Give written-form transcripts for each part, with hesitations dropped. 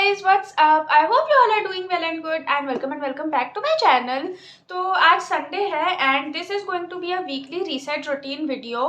guys, what's up? I hope you all are doing well and good and welcome back to my channel. तो आज Sunday है and this is going to be a weekly reset routine video.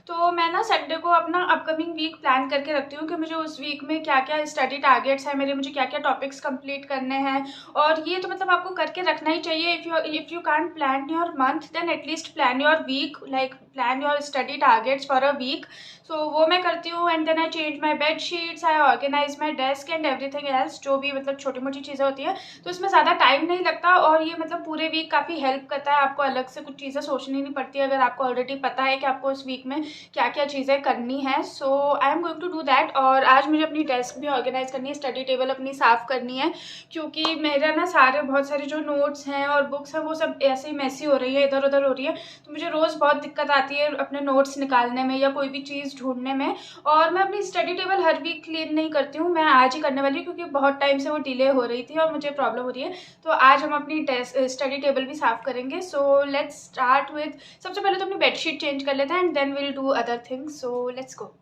तो मैं ना Sunday को अपना upcoming week plan करके रखती हूँ कि मुझे उस वीक में क्या क्या स्टडी टारगेट्स हैं मेरे, मुझे क्या क्या टॉपिक्स कंप्लीट करने हैं। और ये तो मतलब आपको करके रखना ही चाहिए। If you can't plan your month then at least plan your week, like plan your study targets for a week. So वो मैं करती हूँ and then I change my bed sheets, I organize my desk and everything else, जो भी मतलब छोटी मोटी चीज़ें होती हैं। तो इसमें ज़्यादा टाइम नहीं लगता और ये मतलब पूरे वीक काफ़ी हेल्प करता है। आपको अलग से कुछ चीज़ें सोचनी नहीं पड़ती अगर आपको ऑलरेडी पता है कि आपको उस वीक में क्या क्या चीज़ें करनी है। So I am going to do that. और आज मुझे अपनी डेस्क भी ऑर्गेनाइज करनी है, स्टडी टेबल अपनी साफ़ करनी है, क्योंकि मेरा ना बहुत सारे जो नोट्स हैं और बुक्स हैं वो सब ऐसे ही मैसी हो रही है, इधर उधर हो रही है। तो मुझे रोज़ बहुत दिक्कत आती है अपने नोट्स निकालने में या कोई भी चीज़ ढूंढने में। और मैं अपनी स्टडी टेबल हर वीक क्लीन नहीं करती हूँ, मैं आज ही करने वाली हूँ क्योंकि बहुत टाइम से वो डिले हो रही थी और मुझे प्रॉब्लम हो रही है। तो आज हम अपनी स्टडी टेबल भी साफ़ करेंगे। सो लेट्स स्टार्ट विद, सबसे पहले तो अपनी बेडशीट चेंज कर लेते हैं and then will do other things. So let's go.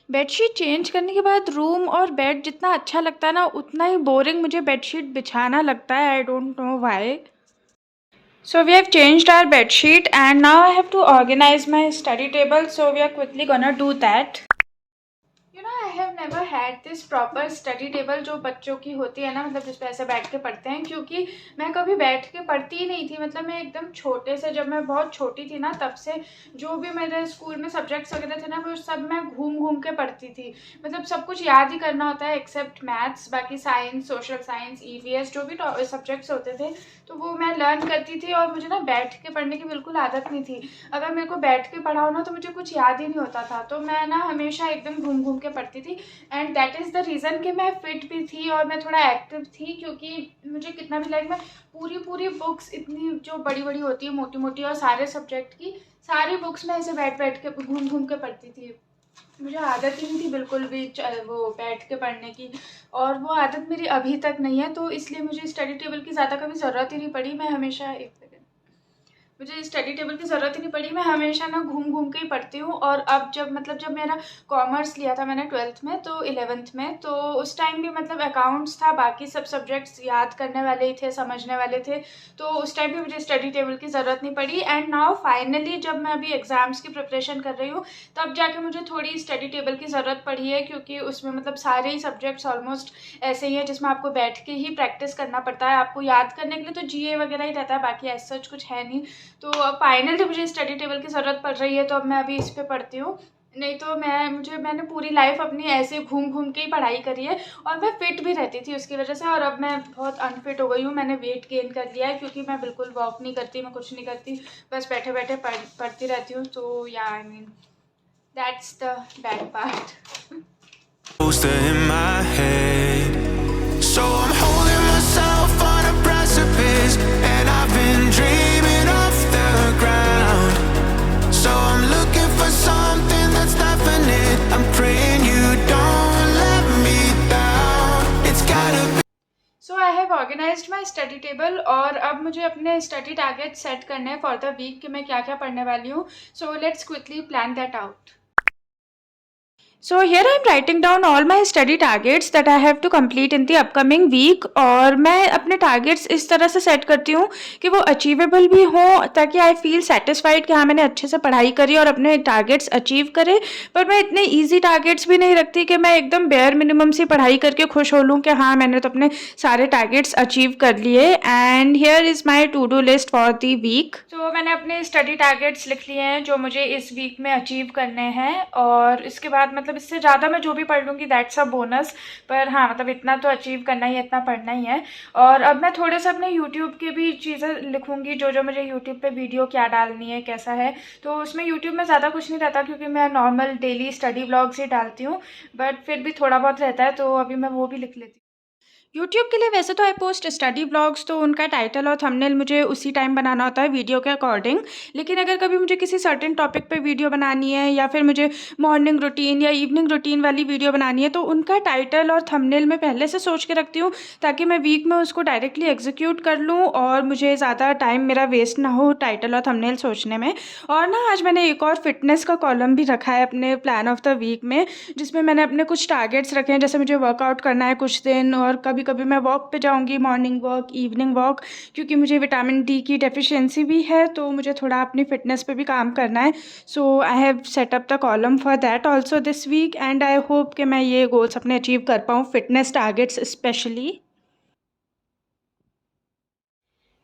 Bedsheet change करने के बाद रूम और बेड जितना अच्छा लगता है ना, उतना ही बोरिंग मुझे बेडशीट बिछाना लगता है। I don't know why. So we have changed our bed sheet and now I have to organize my study table. So we are quickly gonna do that. You know, I have never had this proper study table जो बच्चों की होती है ना, मतलब जिस पे ऐसे बैठ के पढ़ते हैं, क्योंकि मैं कभी बैठ के पढ़ती ही नहीं थी। मतलब मैं एकदम छोटे से, जब मैं बहुत छोटी थी ना, तब से जो भी मेरे स्कूल में सब्जेक्ट्स वगैरह थे ना, वो सब मैं घूम घूम के पढ़ती थी। मतलब सब कुछ याद ही करना होता है एक्सेप्ट मैथ्स, बाकी साइंस, सोशल साइंस, ईवीएस, जो भी सब्जेक्ट्स होते थे तो वो मैं लर्न करती थी। और मुझे ना बैठ के पढ़ने की बिल्कुल आदत नहीं थी। अगर मेरे को बैठ के पढ़ा हो ना तो मुझे कुछ याद ही नहीं होता था। तो मैं ना हमेशा एकदम घूम घूम के पढ़ती थी and that is the reason कि मैं फिट भी थी और मैं थोड़ा एक्टिव थी, क्योंकि मुझे कितना भी लाइक मैं पूरी बुक्स इतनी जो बड़ी बड़ी होती है, मोटी मोटी, और सारे सब्जेक्ट की सारी बुक्स में ऐसे बैठ बैठ के घूम घूम के पढ़ती थी। मुझे आदत ही नहीं थी बिल्कुल भी वो बैठ के पढ़ने की, और वो आदत मेरी अभी तक नहीं है। तो इसलिए मुझे स्टडी टेबल की ज़्यादा कभी ज़रूरत ही नहीं पड़ी। मैं हमेशा मुझे स्टडी टेबल की ज़रूरत ही नहीं पड़ी। मैं हमेशा ना घूम घूम के ही पढ़ती हूँ। और अब जब मेरा कॉमर्स लिया था मैंने 12th में, तो 11th में, तो उस टाइम भी मतलब अकाउंट्स था, बाकी सब सब्जेक्ट्स याद करने वाले ही थे, समझने वाले थे। तो उस टाइम भी मुझे स्टडी टेबल की ज़रूरत नहीं पड़ी। एंड नाउ फाइनली जब मैं अभी एग्ज़ाम्स की प्रिपरेशन कर रही हूँ तब जाके मुझे थोड़ी स्टडी टेबल की ज़रूरत पड़ी है, क्योंकि उसमें मतलब सारे ही सब्जेक्ट्स ऑलमोस्ट ऐसे ही है जिसमें आपको बैठ के ही प्रैक्टिस करना पड़ता है। आपको याद करने के लिए तो जीए वगैरह ही रहता है, बाकी ऐसा सच कुछ है नहीं। तो अब फाइनली मुझे स्टडी टेबल की ज़रूरत पड़ रही है, तो अब मैं अभी इस पे पढ़ती हूँ। नहीं तो मैंने पूरी लाइफ अपनी ऐसे घूम घूम के ही पढ़ाई करी है और मैं फिट भी रहती थी उसकी वजह से। और अब मैं बहुत अनफिट हो गई हूँ, मैंने वेट गेन कर लिया है, क्योंकि मैं बिल्कुल वॉक नहीं करती, मैं कुछ नहीं करती, बस बैठे बैठे पढ़ती रहती हूँ। तो या I mean that's the bad part. In my head, so I'm holding myself on a precipice, and I've been dreaming off the ground. So I'm looking for something that's definite. I'm praying you don't let me down. It's gotta be. So I have organised my study table और अब मुझे अपने study target set करने हैं for the week कि मैं क्या क्या पढ़ने वाली हूँ। So let's quickly plan that out. So here I am writing down all my study targets that I have to complete in the upcoming week। और मैं अपने targets इस तरह से set करती हूँ कि वो achievable भी हों, ताकि I feel satisfied कि हाँ मैंने अच्छे से पढ़ाई करी और अपने targets achieve करे। पर मैं इतने easy targets भी नहीं रखती कि मैं एकदम bare minimum सी पढ़ाई करके खुश हो लूँ कि हाँ मैंने तो अपने सारे targets achieve कर लिए। And here is my to do list for the week। तो मैंने अपने study targets लिख लिए हैं जो मुझे इस week में achieve करने हैं, और इसके बाद मतलब इससे ज़्यादा मैं जो भी पढ़ लूँगी दैट्स अ बोनस। पर हाँ मतलब इतना तो अचीव करना ही है, इतना पढ़ना ही है। और अब मैं थोड़े से अपने यूट्यूब की भी चीज़ें लिखूँगी, जो मुझे यूट्यूब पे वीडियो क्या डालनी है, कैसा है। तो उसमें यूट्यूब में ज़्यादा कुछ नहीं रहता, क्योंकि मैं नॉर्मल डेली स्टडी व्लॉग्स ही डालती हूँ, बट फिर भी थोड़ा बहुत रहता है, तो अभी मैं वो भी लिख लेती हूँ। यूट्यूब के लिए वैसे तो आई पोस्ट स्टडी ब्लॉग्स, तो उनका टाइटल और थंबनेल मुझे उसी टाइम बनाना होता है वीडियो के अकॉर्डिंग। लेकिन अगर कभी मुझे किसी सर्टेन टॉपिक पे वीडियो बनानी है या फिर मुझे मॉर्निंग रूटीन या इवनिंग रूटीन वाली वीडियो बनानी है, तो उनका टाइटल और थंबनेल मैं पहले से सोच के रखती हूँ, ताकि मैं वीक में उसको डायरेक्टली एग्जीक्यूट कर लूँ और मुझे ज़्यादा टाइम मेरा वेस्ट ना हो टाइटल और थंबनेल सोचने में। और ना आज मैंने एक और फिटनेस का कॉलम भी रखा है अपने प्लान ऑफ द वीक में, जिसमें मैंने अपने कुछ टारगेट्स रखे हैं, जैसे मुझे वर्कआउट करना है कुछ दिन, और कभी कभी मैं वॉक पे जाऊंगी, मॉर्निंग वॉक, इवनिंग वॉक, क्योंकि मुझे विटामिन डी की डेफिशिएंसी भी है, तो मुझे थोड़ा अपनी फिटनेस पे भी काम करना है। So I have set up the column for that also this week, and I hope कि मैं ये गोल्स अपने अचीव कर पाऊँ, fitness targets specially.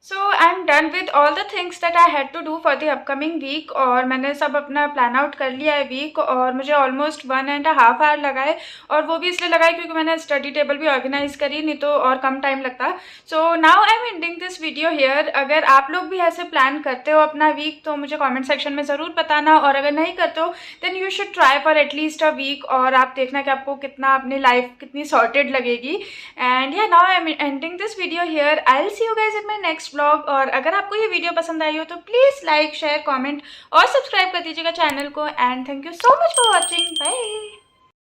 So I am done with all the things that I had to do for the upcoming week, और मैंने सब अपना प्लान आउट कर लिया है वीक, और मुझे ऑलमोस्ट 1.5 आवर लगा है, और वो भी इसलिए लगा है क्योंकि मैंने स्टडी टेबल भी ऑर्गेनाइज करी, नहीं तो और कम टाइम लगता। So now I am ending this video here. अगर आप लोग भी ऐसे प्लान करते हो अपना वीक, तो मुझे कॉमेंट सेक्शन में ज़रूर बताना, और अगर नहीं करते हो then you should try for at least a week, और आप देखना कि आपको कितना अपनी लाइफ कितनी सॉर्टेड लगेगी। एंड या now I am ending this video here. I will see you guys in my next blog, और अगर आपको ये वीडियो पसंद आई हो तो प्लीज़ लाइक, शेयर, कमेंट और सब्सक्राइब कर दीजिएगा चैनल को। And thank you so much for watching. Bye.